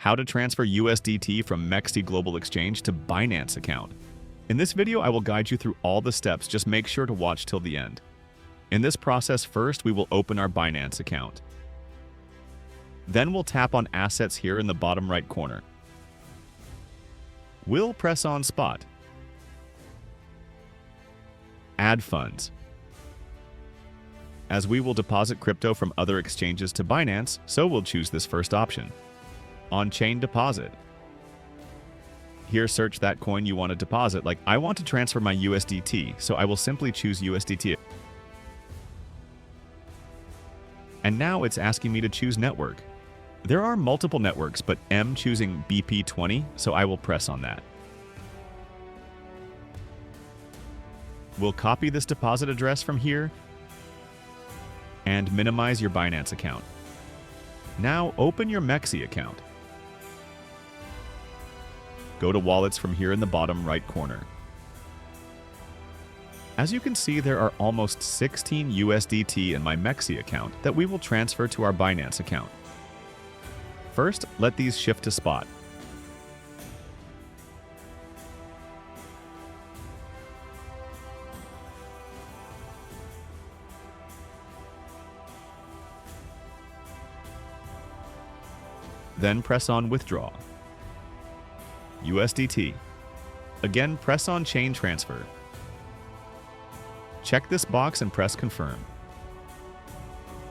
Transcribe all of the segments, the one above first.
how to transfer USDT from Mexc Global exchange to Binance account. In this video, I will guide you through all the steps, just make sure to watch till the end. In this process, first we will open our Binance account. Then we'll tap on Assets here in the bottom right corner. We'll press on Spot. Add funds. As we will deposit crypto from other exchanges to Binance, so we'll choose this first option. On-chain deposit. Here, search that coin you want to deposit. Like, I want to transfer my USDT, so I will simply choose USDT. And now it's asking me to choose network. There are multiple networks, but I'm choosing BP20, so I will press on that. We'll copy this deposit address from here and minimize your Binance account. Now open your Mexc account. Go to Wallets from here in the bottom right corner. As you can see, there are almost 16 USDT in my Mexc account that we will transfer to our Binance account. First, let these shift to spot. Then press on Withdraw. USDT. Again, press on Chain Transfer. Check this box and press Confirm.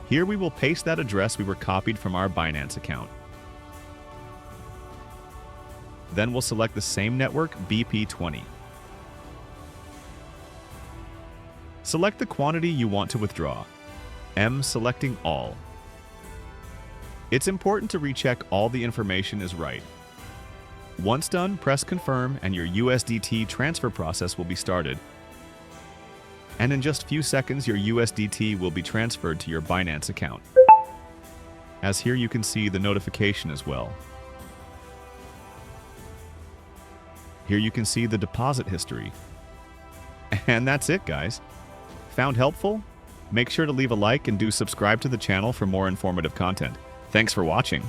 Here we will paste that address we were copied from our Binance account. Then we'll select the same network, BP20. Select the quantity you want to withdraw. I'm selecting all. It's important to recheck all the information is right. Once done, press Confirm and your USDT transfer process will be started. And in just a few seconds, your USDT will be transferred to your Binance account. As here you can see the notification as well. Here you can see the deposit history. And that's it, guys. Found helpful? Make sure to leave a like and do subscribe to the channel for more informative content. Thanks for watching.